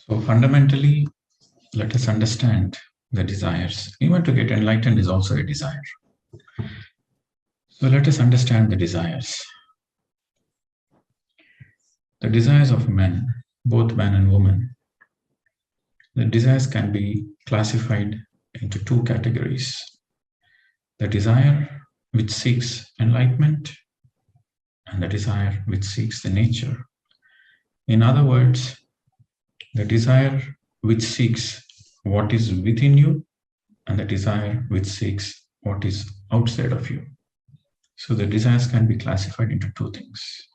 So fundamentally, let us understand the desires. Even to get enlightened is also a desire. So let us understand the desires. The desires of men, both man and woman. The desires can be classified into two categories. The desire which seeks enlightenment and the desire which seeks the nature. In other words, the desire which seeks what is within you and the desire which seeks what is outside of you. So the desires can be classified into two things.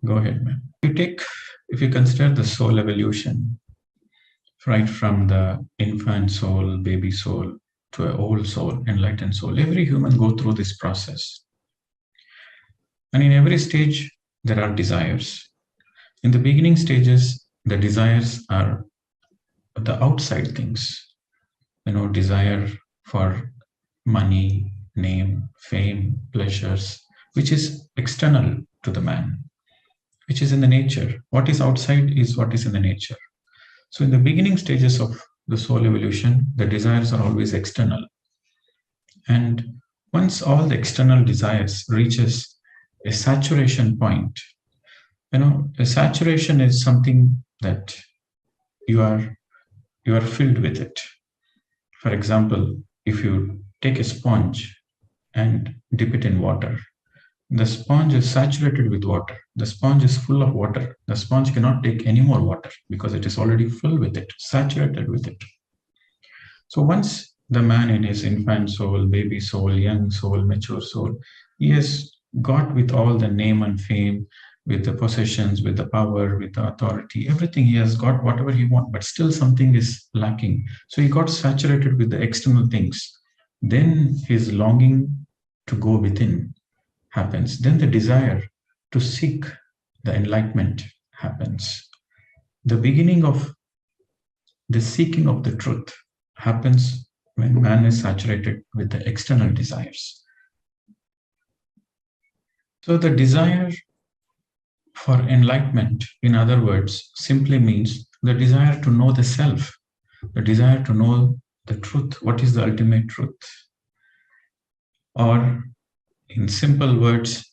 Go ahead, man. If you consider the soul evolution, right from the infant soul, baby soul, to an old soul, enlightened soul, every human go through this process. And in every stage, there are desires. In the beginning stages, the desires are the outside things. Desire for money, name, fame, pleasures, which is external to the man, which is in the nature. What is outside is what is in the nature. So in the beginning stages of the soul evolution, the desires are always external. And once all the external desires reaches a saturation point, a saturation is something that you are filled with it. For example, if you take a sponge and dip it in water, the sponge is saturated with water. The sponge is full of water. The sponge cannot take any more water because it is already full with it, saturated with it. So once the man in his infant soul, baby soul, young soul, mature soul, he has got with all the name and fame, with the possessions, with the power, with the authority, everything he has got, whatever he wants, but still something is lacking. So he got saturated with the external things. Then his longing to go within happens. Then the desire to seek the enlightenment happens. The beginning of the seeking of the truth happens when man is saturated with the external desires. So the desire for enlightenment, in other words, simply means the desire to know the self, the desire to know the truth. What is the ultimate truth? Or in simple words,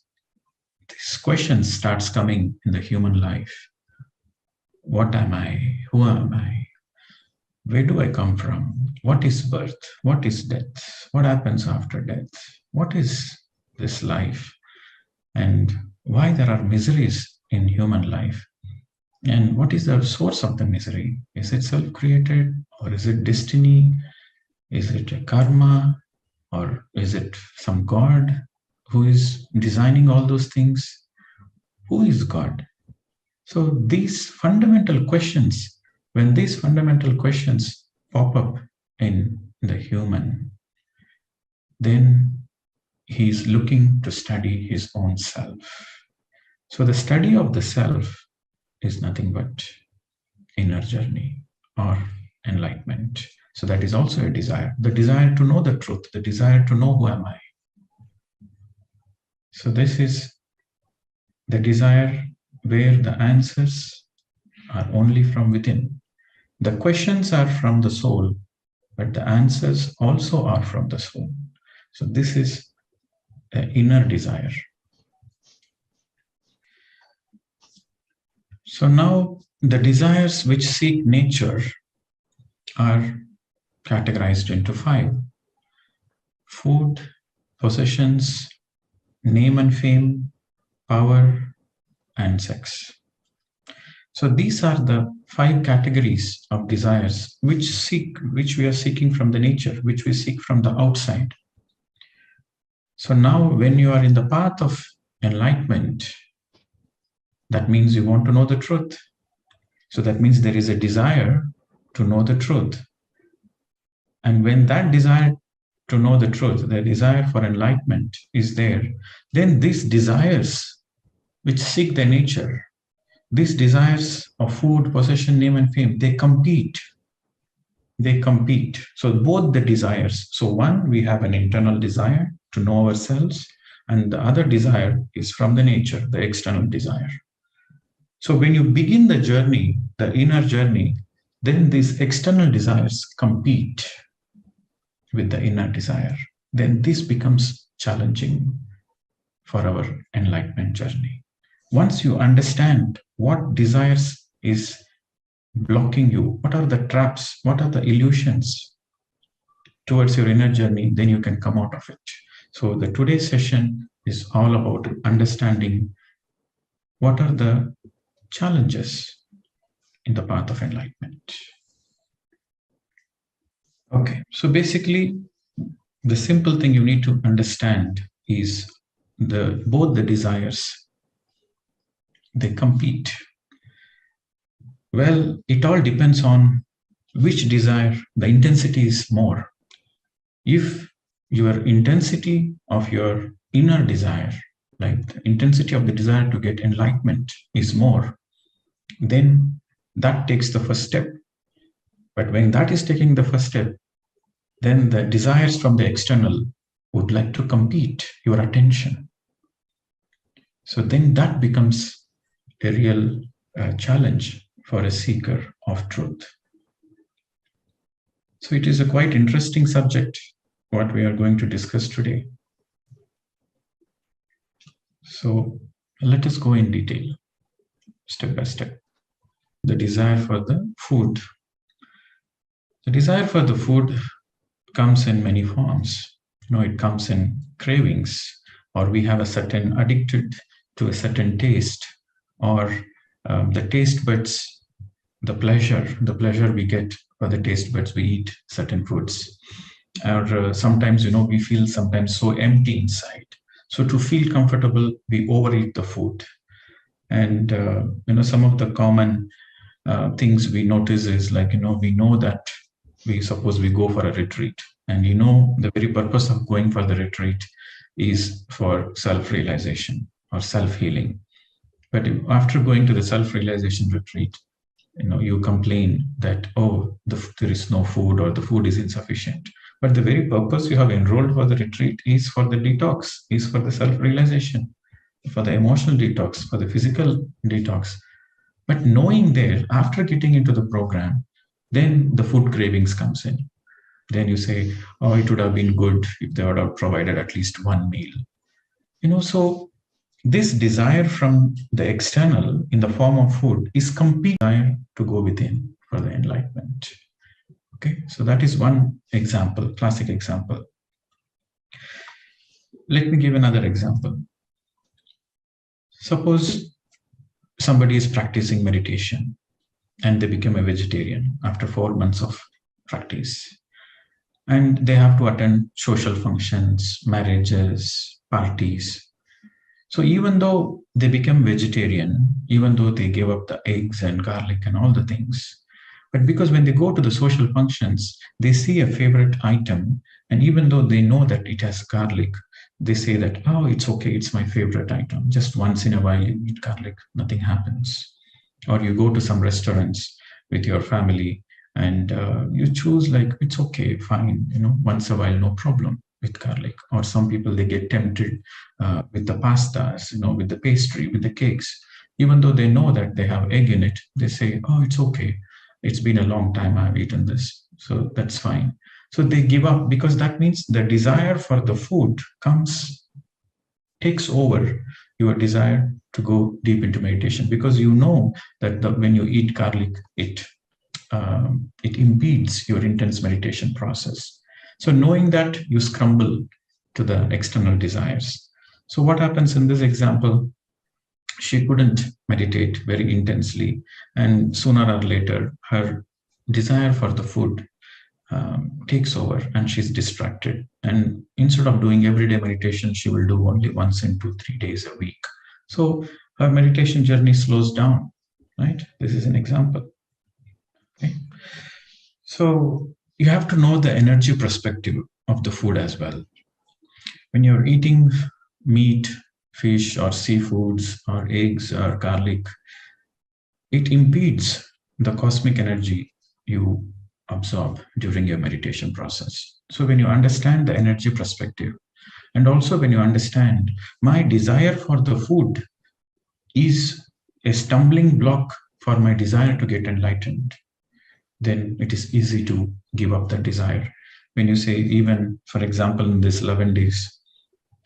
this question starts coming in the human life. What am I? Who am I? Where do I come from? What is birth? What is death? What happens after death? What is this life? And why there are miseries in human life? And what is the source of the misery? Is it self-created, or is it destiny? Is it a karma, or is it some God who is designing all those things? Who is God? So these fundamental questions, when these fundamental questions pop up in the human, then he is looking to study his own self. So the study of the self is nothing but inner journey or enlightenment. So that is also a desire. The desire to know the truth, the desire to know who am I. So this is the desire where the answers are only from within. The questions are from the soul, but the answers also are from the soul. So this is an inner desire. So now the desires which seek nature are categorized into 5. Food, possessions, name and fame, power, and sex. So these are the 5 categories of desires which we are seeking from the nature, which we seek from the outside. So now when you are in the path of enlightenment, that means you want to know the truth. So that means there is a desire to know the truth. And when that desire to know the truth, the desire for enlightenment is there, then these desires which seek their nature, these desires of food, possession, name, and fame, they compete. They compete. So both the desires. So one, we have an internal desire to know ourselves. and the other desire is from the nature, the external desire. So when you begin the journey, the inner journey, then these external desires compete with the inner desire. Then this becomes challenging for our enlightenment journey. Once you understand what desires is blocking you, what are the traps, what are the illusions towards your inner journey, then you can come out of it. So the today's session is all about understanding what are the challenges in the path of enlightenment. Okay, so basically, the simple thing you need to understand is both the desires, they compete. Well, it all depends on which desire, the intensity is more. If your intensity of your inner desire, like the intensity of the desire to get enlightenment is more, then that takes the first step. But when that is taking the first step, then the desires from the external would like to compete your attention. So then that becomes a real challenge for a seeker of truth. So it is a quite interesting subject, what we are going to discuss today. So let us go in detail, step by step. The desire for the food. The desire for the food comes in many forms. It comes in cravings, or we have a certain addicted to a certain taste, or the taste buds, the pleasure we get for the taste buds, we eat certain foods. Or sometimes, we feel sometimes so empty inside. So to feel comfortable, we overeat the food. And, some of the common things we notice is like, we know that we go for a retreat, and the very purpose of going for the retreat is for self-realization or self-healing. But after going to the self-realization retreat, you complain that, there is no food, or the food is insufficient. But the very purpose you have enrolled for the retreat is for the detox, is for the self-realization, for the emotional detox, for the physical detox. But knowing there, after getting into the program, then the food cravings comes in. Then you say, it would have been good if they would have provided at least one meal. So this desire from the external in the form of food is complete desire to go within for the enlightenment. Okay, so that is one example, classic example. Let me give another example. Suppose somebody is practicing meditation and they become a vegetarian after 4 months of practice. And they have to attend social functions, marriages, parties. So even though they become vegetarian, even though they give up the eggs and garlic and all the things, but because when they go to the social functions, they see a favorite item, and even though they know that it has garlic, they say that, it's okay, it's my favorite item. Just once in a while you eat garlic, nothing happens. Or you go to some restaurants with your family and you choose like, it's okay, fine, once a while, no problem with garlic. Or some people, they get tempted with the pastas, with the pastry, with the cakes. Even though they know that they have egg in it, they say, it's okay. It's been a long time I've eaten this, so that's fine. So they give up, because that means the desire for the food takes over your desire to go deep into meditation, because that when you eat garlic, it impedes your intense meditation process. So knowing that, you scramble to the external desires. So what happens in this example? She couldn't meditate very intensely, and sooner or later, her desire for the food takes over, and she's distracted. And instead of doing everyday meditation, she will do only once in 2-3 days a week. So her meditation journey slows down, right? This is an example. Okay. So you have to know the energy perspective of the food as well. When you're eating meat, fish, or seafoods, or eggs, or garlic, it impedes the cosmic energy you absorb during your meditation process. So when you understand the energy perspective, And also when you understand my desire for the food is a stumbling block for my desire to get enlightened, then it is easy to give up that desire. When you say, even for example, in this 11 days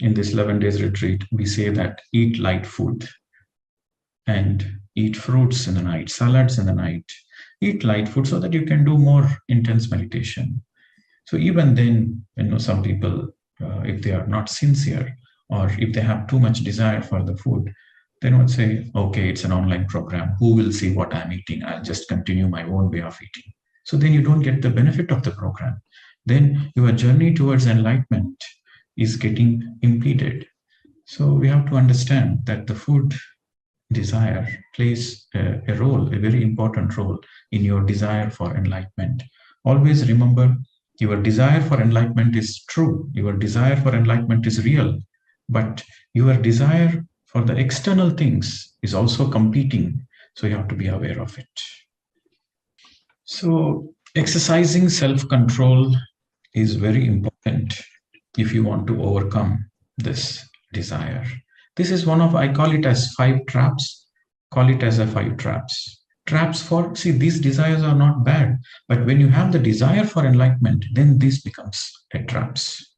retreat, we say that eat light food and eat fruits in the night, salads in the night, eat light food so that you can do more intense meditation. So even then, some people, if they are not sincere or if they have too much desire for the food, then would say, okay, it's an online program. Who will see what I'm eating? I'll just continue my own way of eating. So then you don't get the benefit of the program. Then your journey towards enlightenment is getting impeded. So we have to understand that the food desire plays a role, a very important role in your desire for enlightenment. Always remember, your desire for enlightenment is true. Your desire for enlightenment is real. But your desire for the external things is also competing. So you have to be aware of it. So exercising self-control is very important if you want to overcome this desire. This is one of, I call it as 5 traps. Call it as a 5 traps. Traps for, see, these desires are not bad, but when you have the desire for enlightenment, then this becomes a traps.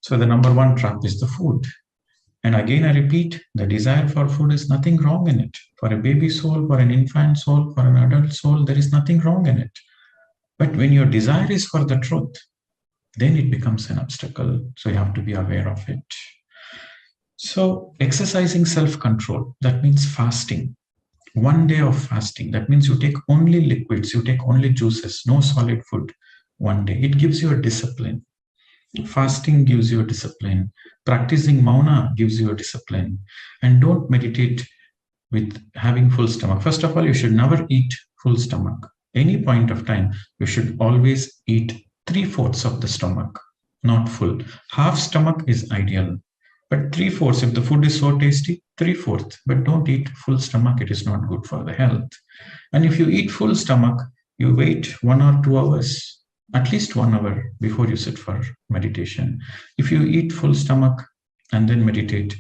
So the number 1 trap is the food. And again, I repeat, the desire for food is nothing wrong in it. For a baby soul, for an infant soul, for an adult soul, there is nothing wrong in it. But when your desire is for the truth, then it becomes an obstacle. So you have to be aware of it. So exercising self-control, that means fasting. 1 day of fasting, that means you take only liquids, you take only juices, no solid food 1 day. It gives you a discipline. Fasting gives you a discipline. Practicing mauna gives you a discipline. And don't meditate with having full stomach. First of all, you should never eat full stomach. Any point of time, you should always eat 3/4 of the stomach, not full. Half stomach is ideal. But 3/4, if the food is so tasty, 3/4. But don't eat full stomach, it is not good for the health. And if you eat full stomach, you wait 1 or 2 hours, at least 1 hour before you sit for meditation. If you eat full stomach and then meditate,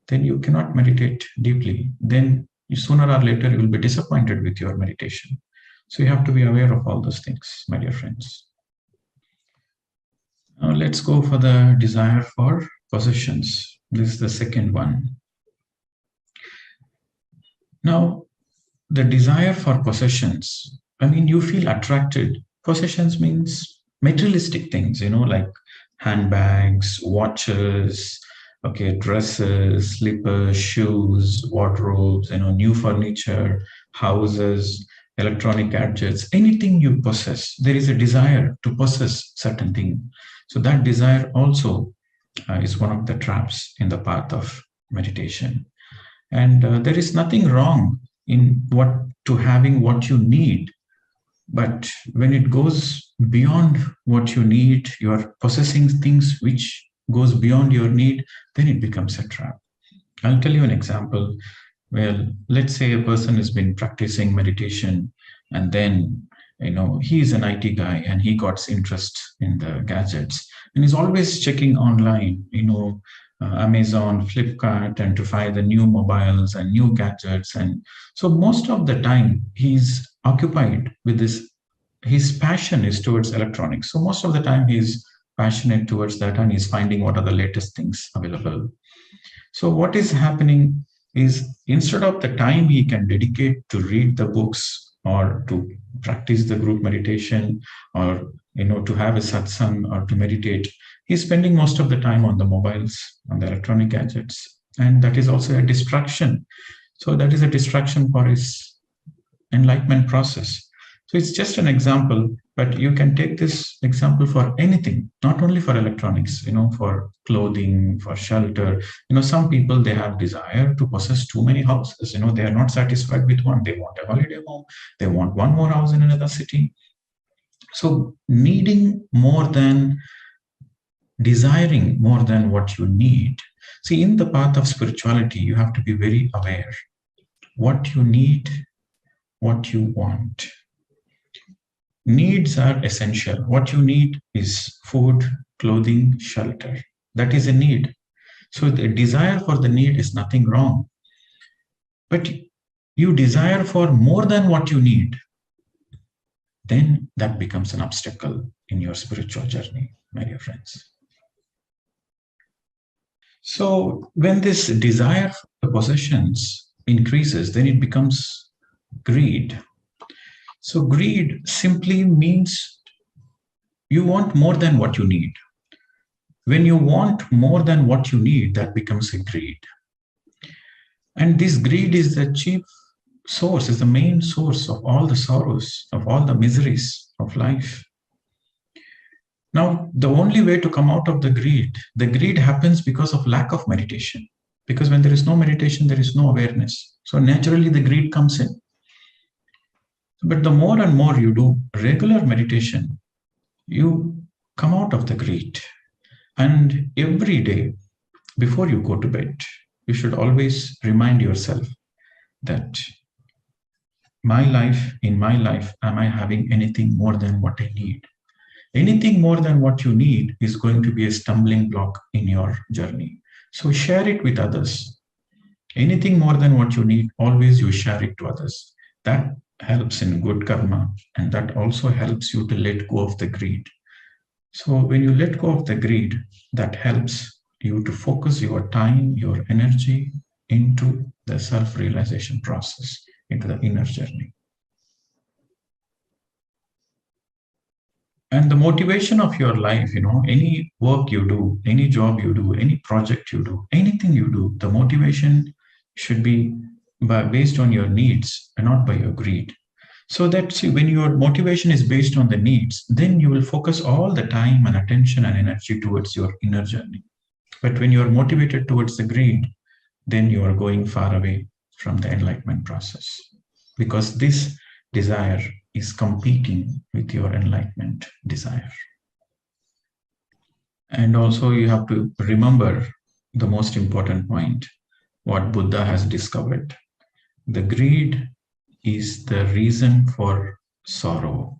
then you cannot meditate deeply. Then sooner or later, you will be disappointed with your meditation. So you have to be aware of all those things, my dear friends. Now let's go for the desire for possessions. This is the second one. Now, the desire for possessions, you feel attracted. Possessions means materialistic things, like handbags, watches, dresses, slippers, shoes, wardrobes, new furniture, houses, electronic gadgets, anything you possess. There is a desire to possess certain thing. So that desire also is one of the traps in the path of meditation. And there is nothing wrong in having what you need. But when it goes beyond what you need, you are possessing things which goes beyond your need, then it becomes a trap. I'll tell you an example. Well, let's say a person has been practicing meditation and then, he's an IT guy and he got interest in the gadgets and he's always checking online, Amazon, Flipkart, and to find the new mobiles and new gadgets. And so most of the time he's occupied with this. His passion is towards electronics. So most of the time he's passionate towards that and he's finding what are the latest things available. So what is happening is, instead of the time he can dedicate to read the books or to practice the group meditation or to have a satsang or to meditate, he's spending most of the time on the mobiles, on the electronic gadgets. And that is also a distraction. So that is a distraction for his enlightenment process. So it's just an example, but you can take this example for anything, not only for electronics, for clothing, for shelter. Some people, they have desire to possess too many houses. They are not satisfied with one. They want a holiday home. They want one more house in another city. So needing more than, desiring more than what you need. See, in the path of spirituality, you have to be very aware what you need, what you want. Needs are essential. What you need is food, clothing, shelter. That is a need. So the desire for the need is nothing wrong. But you desire for more than what you need, then that becomes an obstacle in your spiritual journey, my dear friends. So when this desire for the possessions increases, then it becomes greed. So greed simply means you want more than what you need. When you want more than what you need, that becomes a greed. And this greed is the chief source, is the main source of all the sorrows, of all the miseries of life. Now, the only way to come out of the greed happens because of lack of meditation. Because when there is no meditation, there is no awareness. So naturally, the greed comes in. But the more and more you do regular meditation, you come out of the greed. And every day, before you go to bed, you should always remind yourself that in my life, am I having anything more than what I need? Anything more than what you need is going to be a stumbling block in your journey. So share it with others. Anything more than what you need, always you share it to others. That helps in good karma, and that also helps you to let go of the greed. So when you let go of the greed, that helps you to focus your time, your energy into the self-realization process, into the inner journey. And the motivation of your life, any work you do, any job you do, any project you do, anything you do, the motivation should be based on your needs and not by your greed. So that, see, when your motivation is based on the needs, then you will focus all the time and attention and energy towards your inner journey. But when you are motivated towards the greed, then you are going far away from the enlightenment process, because this desire is competing with your enlightenment desire. And also you have to remember the most important point, what Buddha has discovered. The greed is the reason for sorrow.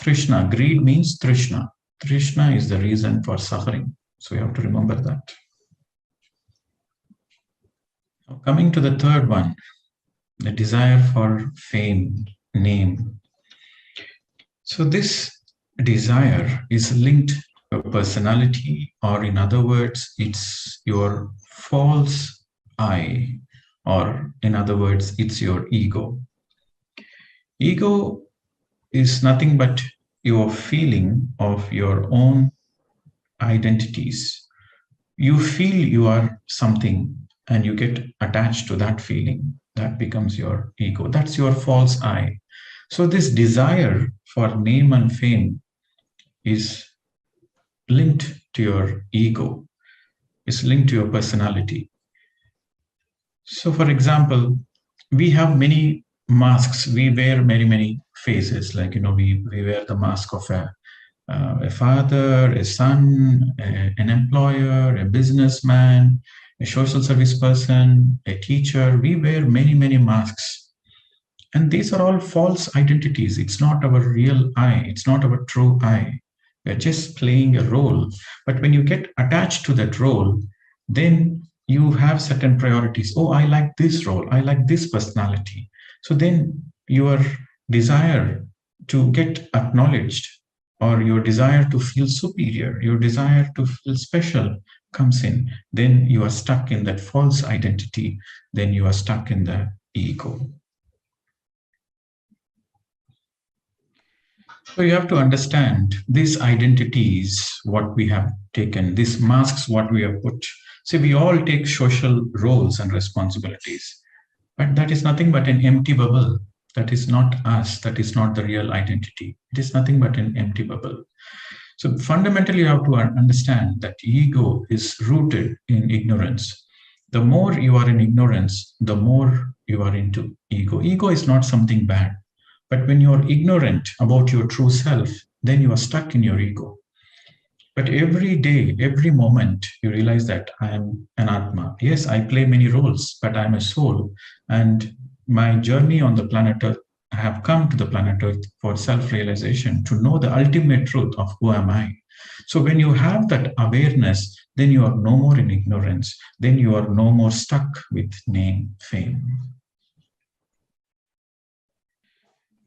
Trishna, greed means Trishna. Trishna is the reason for suffering. So you have to remember that. Now, coming to the third one, the desire for fame, name. So this desire is linked to a personality, or in other words, it's your false I, or in other words, it's your ego. Ego is nothing but your feeling of your own identities. You feel you are something and you get attached to that feeling. That becomes your ego. That's your false I. So this desire for name and fame is linked to your ego. It's linked to your personality. So for example, we have many masks. We wear many faces. Like, we wear the mask of a father, a son, an employer, a businessman, a social service person, a teacher. We wear many masks. And these are all false identities. It's not our real I. It's not our true I. We're just playing a role. But when you get attached to that role, then you have certain priorities. Oh, I like this role. I like this personality. So then your desire to get acknowledged, or your desire to feel superior, your desire to feel special comes in. Then you are stuck in that false identity. Then you are stuck in the ego. So you have to understand these identities, what we have taken, these masks, what we have put. See, we all take social roles and responsibilities, but that is nothing but an empty bubble. That is not us. That is not the real identity. It is nothing but an empty bubble. So fundamentally, you have to understand that ego is rooted in ignorance. The more you are in ignorance, the more you are into ego. Ego is not something bad. But when you're ignorant about your true self, then you are stuck in your ego. But every day, every moment, you realize that I am an Atma. Yes, I play many roles, but I'm a soul. And my journey on the planet Earth, I have come to the planet Earth for self-realization, to know the ultimate truth of who am I. So when you have that awareness, then you are no more in ignorance. Then you are no more stuck with name, fame.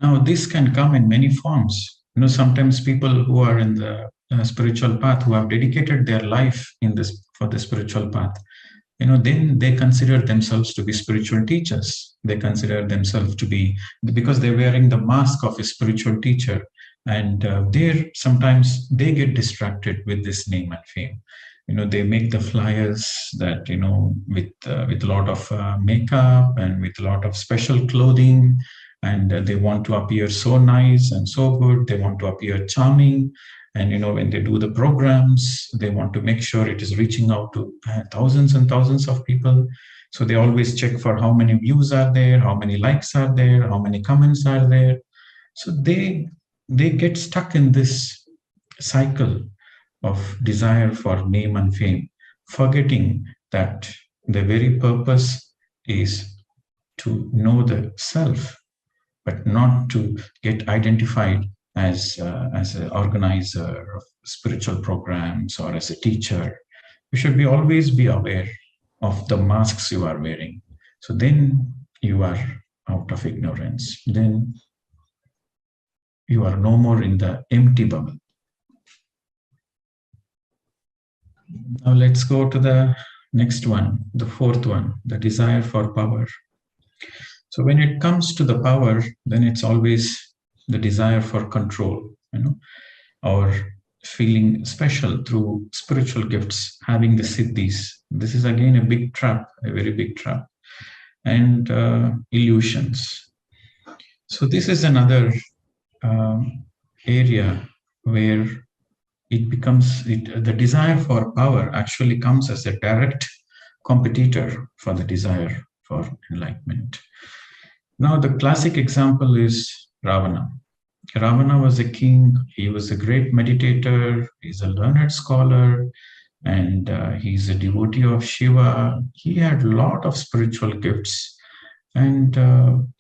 Now, this can come in many forms. Sometimes people who are in the spiritual path, who have dedicated their life in this for the spiritual path, then they consider themselves to be spiritual teachers. They consider themselves to be, because they're wearing the mask of a spiritual teacher, and sometimes they get distracted with this name and fame. They make the flyers that with a lot of makeup and with a lot of special clothing, and they want to appear so nice and so good. They want to appear charming, and when they do the programs, they want to make sure it is reaching out to thousands and thousands of people. So they always check for how many views are there, how many likes are there, how many comments are there. So they get stuck in this cycle of desire for name and fame, forgetting that the very purpose is to know the self, but not to get identified as an organizer of spiritual programs or as a teacher. You should always be aware of the masks you are wearing. So then you are out of ignorance. Then you are no more in the empty bubble. Now let's go to the next one, the fourth one, the desire for power. So when it comes to the power, then it's always the desire for control, or feeling special through spiritual gifts, having the siddhis. This is again a big trap, a very big trap, and illusions. So this is another area where it becomes, the desire for power actually comes as a direct competitor for the desire for enlightenment. Now, the classic example is Ravana. Ravana was a king. He was a great meditator. He's a learned scholar, and he's a devotee of Shiva. He had a lot of spiritual gifts, and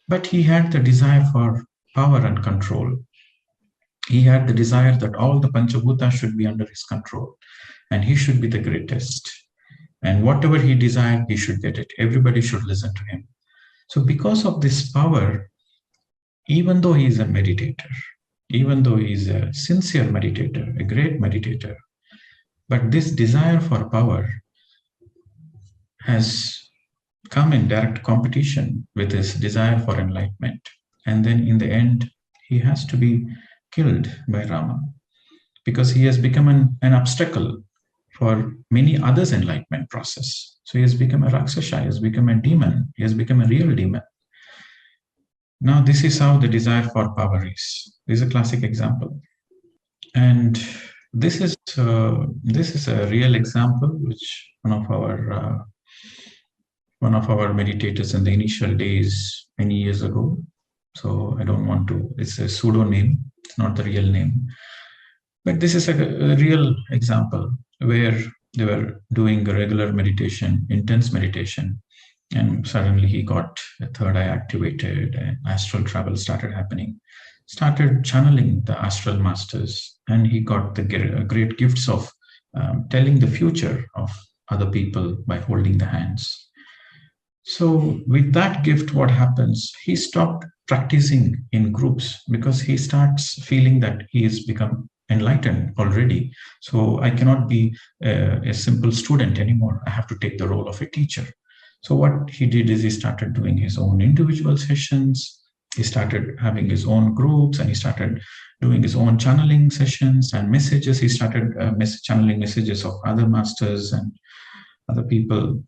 but he had the desire for power and control. He had the desire that all the Panchabhutas should be under his control, and he should be the greatest. And whatever he desired, he should get it. Everybody should listen to him. So because of this power, even though he is a meditator, even though he is a sincere meditator, a great meditator, but this desire for power has come in direct competition with his desire for enlightenment. And then in the end, he has to be killed by Rama because he has become an obstacle for many others' enlightenment process. So he has become a Rakshasa, he has become a demon, he has become a real demon. Now, this is how the desire for power is. This is a classic example. And this is a real example which one of our meditators in the initial days many years ago. So I don't want to, it's a pseudonym, it's not the real name. But this is a real example where they were doing a regular meditation, intense meditation, and suddenly he got a third eye activated and astral travel started happening, started channeling the astral masters, and he got the great gifts of telling the future of other people by holding the hands. So with that gift, what happens? He stopped practicing in groups because he starts feeling that he has become enlightened already. So I cannot be a simple student anymore. I have to take the role of a teacher. So what he did is he started doing his own individual sessions. He started having his own groups, and he started doing his own channeling sessions and messages. He started channeling messages of other masters and other people.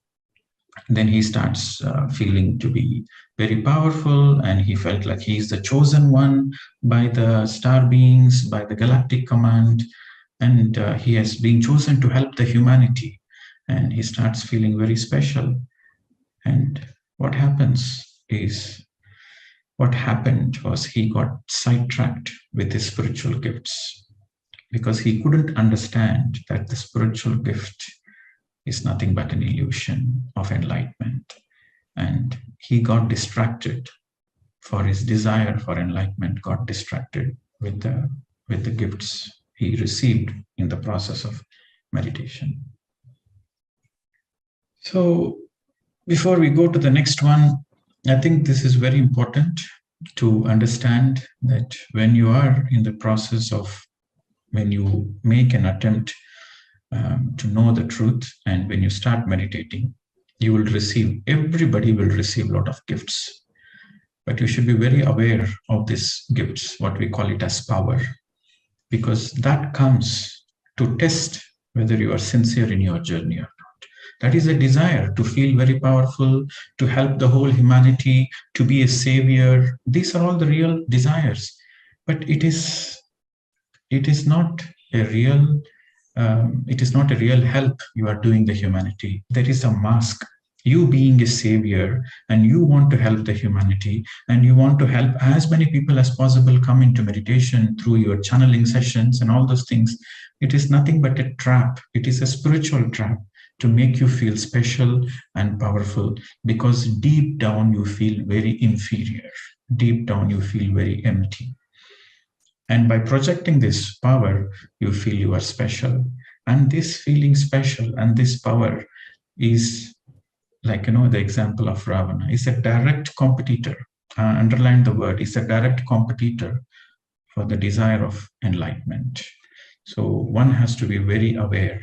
Then he starts feeling to be very powerful, and he felt like he's the chosen one by the star beings, by the galactic command, and he has been chosen to help the humanity, and he starts feeling very special. And what happened was he got sidetracked with his spiritual gifts because he couldn't understand that the spiritual gift is nothing but an illusion of enlightenment. And he got distracted for his desire for enlightenment, got distracted with the gifts he received in the process of meditation. So before we go to the next one, I think this is very important to understand that when you are in the process of, when you make an attempt to know the truth, and when you start meditating, you will receive, everybody will receive a lot of gifts. But you should be very aware of these gifts, what we call it as power, because that comes to test whether you are sincere in your journey or not. That is a desire to feel very powerful, to help the whole humanity, to be a savior. These are all the real desires. But it is not a real help you are doing the humanity. There is a mask. You being a savior, and you want to help the humanity, and you want to help as many people as possible come into meditation through your channeling sessions and all those things. It is nothing but a trap. It is a spiritual trap to make you feel special and powerful, because deep down you feel very inferior. Deep down you feel very empty. And by projecting this power, you feel you are special. And this feeling special and this power is like, the example of Ravana is a direct competitor. Underline the word, is a direct competitor for the desire of enlightenment. So one has to be very aware.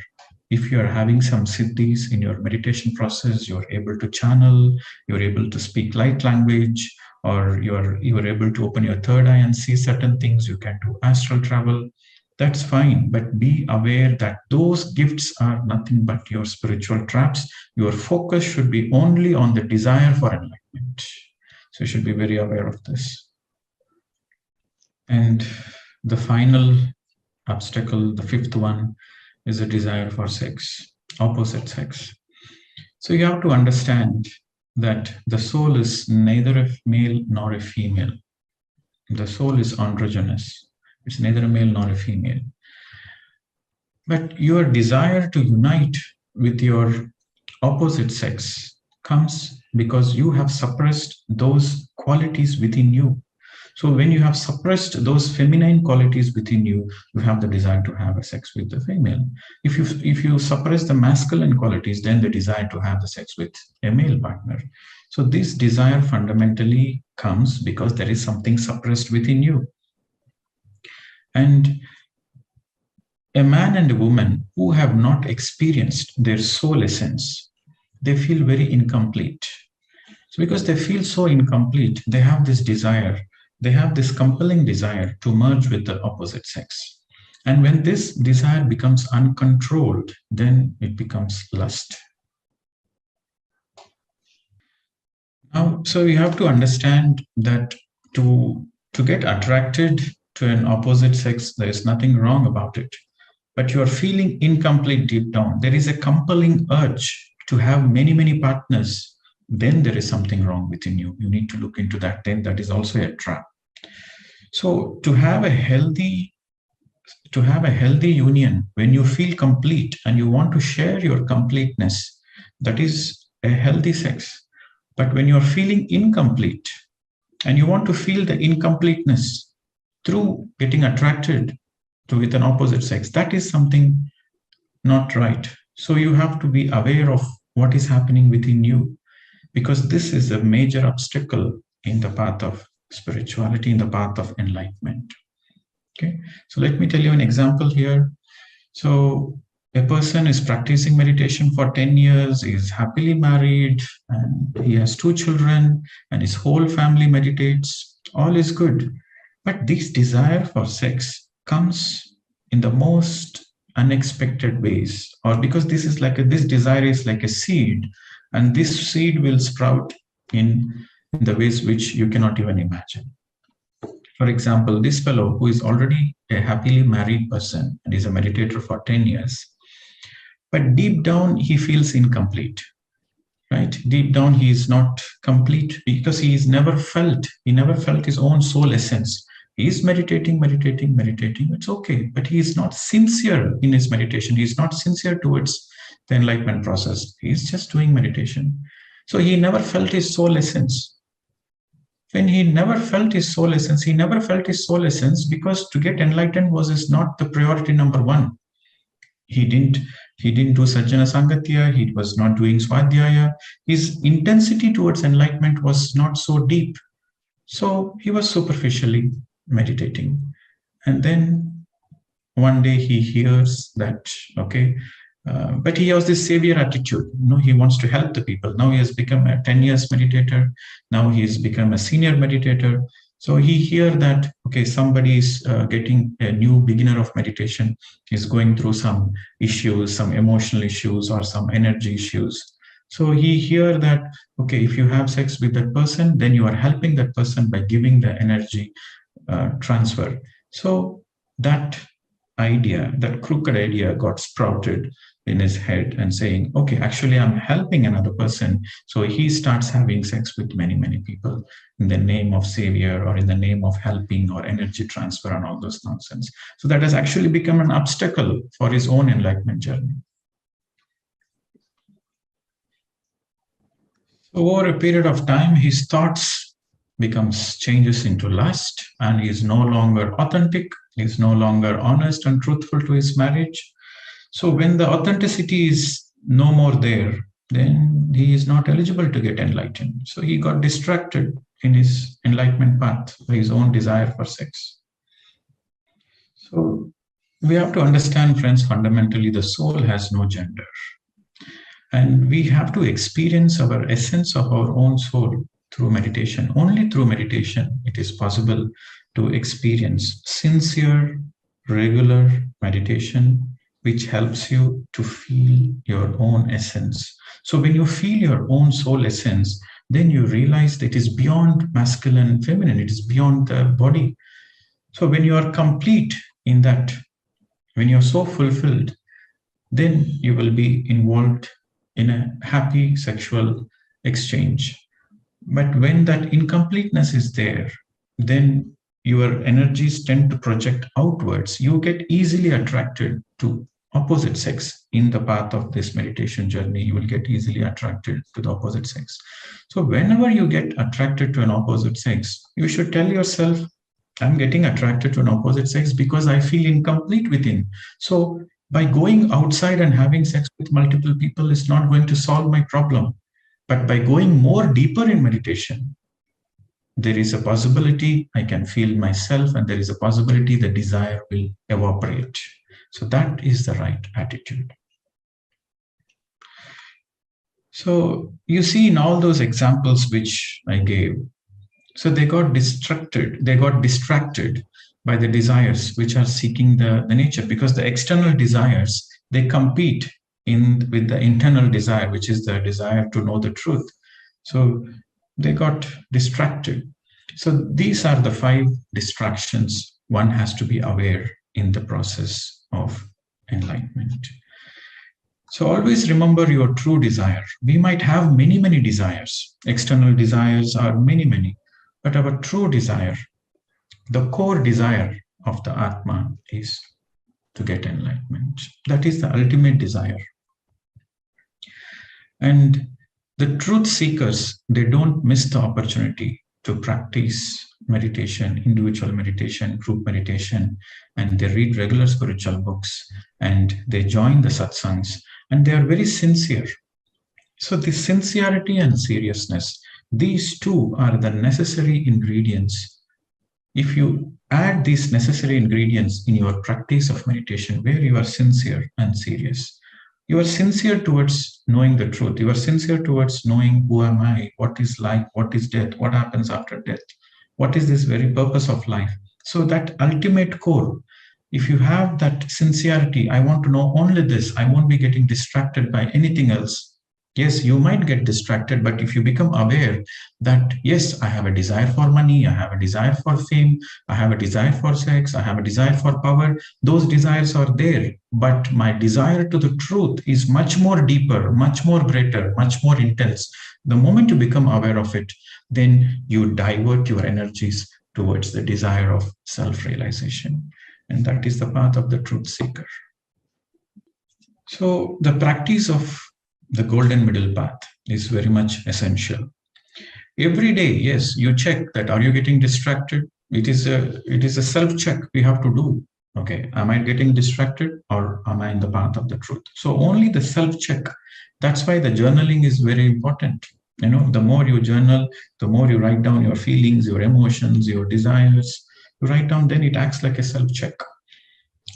If you are having some siddhis in your meditation process, you're able to channel, you're able to speak light language, or you are able to open your third eye and see certain things, you can do astral travel, that's fine. But be aware that those gifts are nothing but your spiritual traps. Your focus should be only on the desire for enlightenment. So you should be very aware of this. And the final obstacle, the fifth one, is a desire for sex, opposite sex. So you have to understand that the soul is neither a male nor a female. The soul is androgynous. It's neither a male nor a female. But your desire to unite with your opposite sex comes because you have suppressed those qualities within you. So when you have suppressed those feminine qualities within you, you have the desire to have a sex with the female. If you suppress the masculine qualities, then the desire to have the sex with a male partner. So this desire fundamentally comes because there is something suppressed within you. And a man and a woman who have not experienced their soul essence, they feel very incomplete. So because they feel so incomplete, they have this desire. They have this compelling desire to merge with the opposite sex. And when this desire becomes uncontrolled, then it becomes lust. Now, so you have to understand that to get attracted to an opposite sex, there is nothing wrong about it. But you are feeling incomplete deep down. There is a compelling urge to have many, many partners. Then there is something wrong within you. You need to look into that. Then that is also a trap. So to have a healthy union, when you feel complete and you want to share your completeness, that is a healthy sex. But when you're feeling incomplete and you want to feel the incompleteness through getting attracted with an opposite sex, that is something not right. So you have to be aware of what is happening within you, because this is a major obstacle in the path of spirituality, in the path of enlightenment. Okay, so let me tell you an example here. So a person is practicing meditation for 10 years, is happily married, and he has 2 children, and his whole family meditates. All is good. But this desire for sex comes in the most unexpected ways, or because this desire is like a seed, and this seed will sprout in the ways which you cannot even imagine. For example, this fellow who is already a happily married person and is a meditator for 10 years, but deep down he feels incomplete, right? Deep down he is not complete because he never felt his own soul essence. He is meditating. It's okay, but he is not sincere in his meditation. He is not sincere towards the enlightenment process. He is just doing meditation. So he never felt his soul essence. when he never felt his soul essence. He never felt his soul essence because to get enlightened was not the priority number one. He didn't do Sajjana Sangatya, he was not doing Swadhyaya. His intensity towards enlightenment was not so deep. So he was superficially meditating. And then one day he hears that, okay, but he has this savior attitude. He wants to help the people. Now he has become a 10 years meditator. Now he has become a senior meditator. So he hear that, okay, somebody is getting a new beginner of meditation, is going through some issues, some emotional issues or some energy issues. So he hear that, okay, if you have sex with that person, then you are helping that person by giving the energy transfer. So that idea, that crooked idea got sprouted in his head and saying, okay, actually I'm helping another person. So he starts having sex with many, many people in the name of savior or in the name of helping or energy transfer and all those nonsense. So that has actually become an obstacle for his own enlightenment journey. So over a period of time, his thoughts changes into lust, and he is no longer authentic. He is no longer honest and truthful to his marriage. So when the authenticity is no more there, then he is not eligible to get enlightened. So he got distracted in his enlightenment path by his own desire for sex. So we have to understand, friends, fundamentally the soul has no gender. And we have to experience our essence of our own soul through meditation. Only through meditation it is possible to experience sincere, regular meditation, which helps you to feel your own essence. So when you feel your own soul essence, then you realize that it is beyond masculine and feminine, it is beyond the body. So when you are complete in that, when you're so fulfilled, then you will be involved in a happy sexual exchange. But when that incompleteness is there, then your energies tend to project outwards. You get easily attracted to opposite sex. In the path of this meditation journey, you will get easily attracted to the opposite sex. So whenever you get attracted to an opposite sex, you should tell yourself, I'm getting attracted to an opposite sex because I feel incomplete within. So by going outside and having sex with multiple people is not going to solve my problem. But by going more deeper in meditation, there is a possibility I can feel myself, and there is a possibility the desire will evaporate. So that is the right attitude. So you see in all those examples which I gave, so they got distracted by the desires which are seeking the nature, because the external desires, they compete with the internal desire, which is the desire to know the truth. So they got distracted. So these are the 5 distractions one has to be aware in the process of enlightenment. So always remember your true desire. We might have many, many desires. External desires are many, many. But our true desire, the core desire of the Atma, is to get enlightenment. That is the ultimate desire. And the truth seekers, they don't miss the opportunity to practice meditation, individual meditation, group meditation, and they read regular spiritual books, and they join the satsangs, and they are very sincere. So the sincerity and seriousness, these two are the necessary ingredients. If you add these necessary ingredients in your practice of meditation, where you are sincere and serious, you are sincere towards knowing the truth. You are sincere towards knowing who am I, what is life, what is death, what happens after death, what is this very purpose of life. So that ultimate core, if you have that sincerity, I want to know only this, I won't be getting distracted by anything else. Yes, you might get distracted, but if you become aware that, yes, I have a desire for money, I have a desire for fame, I have a desire for sex, I have a desire for power, those desires are there, but my desire to the truth is much more deeper, much more greater, much more intense. The moment you become aware of it, then you divert your energies towards the desire of self-realization. And that is the path of the truth seeker. So the practice of the golden middle path is very much essential. Every day, yes, you check that, are you getting distracted? It is a self-check we have to do. Okay, am I getting distracted or am I in the path of the truth? So only the self-check. That's why the journaling is very important. The more you journal, the more you write down your feelings, your emotions, your desires. You write down, then it acts like a self-check.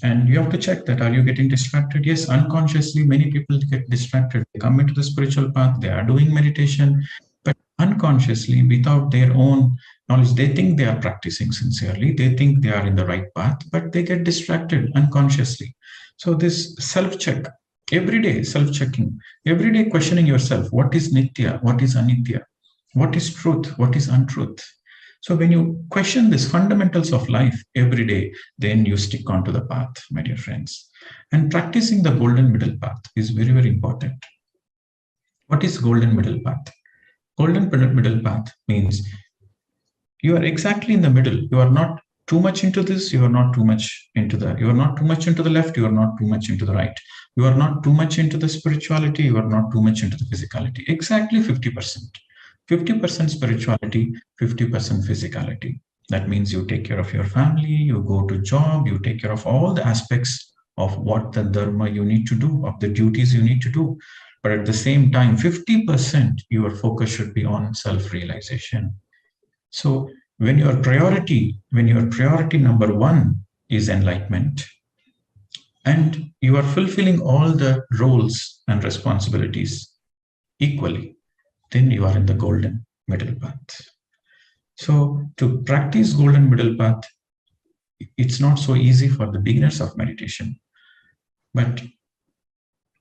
And you have to check that, are you getting distracted? Yes, unconsciously, many people get distracted. They come into the spiritual path, they are doing meditation, but unconsciously, without their own knowledge, they think they are practicing sincerely, they think they are in the right path, but they get distracted unconsciously. So this self-check, every day self-checking, every day questioning yourself, what is nitya, what is anitya, what is truth, what is untruth. So when you question these fundamentals of life every day, then you stick onto the path, my dear friends. And practicing the golden middle path is very, very important. What is golden middle path? Golden middle path means you are exactly in the middle. You are not too much into this, you are not too much into that. You are not too much into the left, you are not too much into the right. You are not too much into the spirituality, you are not too much into the physicality. Exactly 50%. 50% spirituality, 50% physicality. That means you take care of your family, you go to job, you take care of all the aspects of what the dharma you need to do, of the duties you need to do. But at the same time, 50% your focus should be on self-realization. So when your priority number one is enlightenment, and you are fulfilling all the roles and responsibilities equally, then you are in the golden middle path. So to practice golden middle path, it's not so easy for the beginners of meditation. But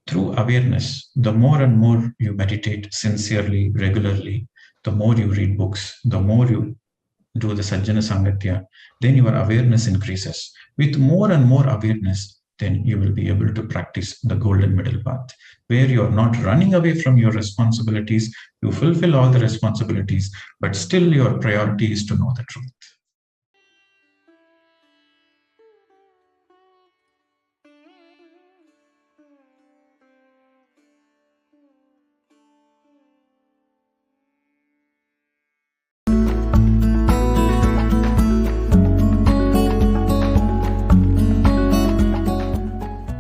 through awareness, the more and more you meditate sincerely, regularly, the more you read books, the more you do the Sajjana Sangatya, then your awareness increases. With more and more awareness, then you will be able to practice the golden middle path, where you are not running away from your responsibilities. You fulfill all the responsibilities, but still your priority is to know the truth.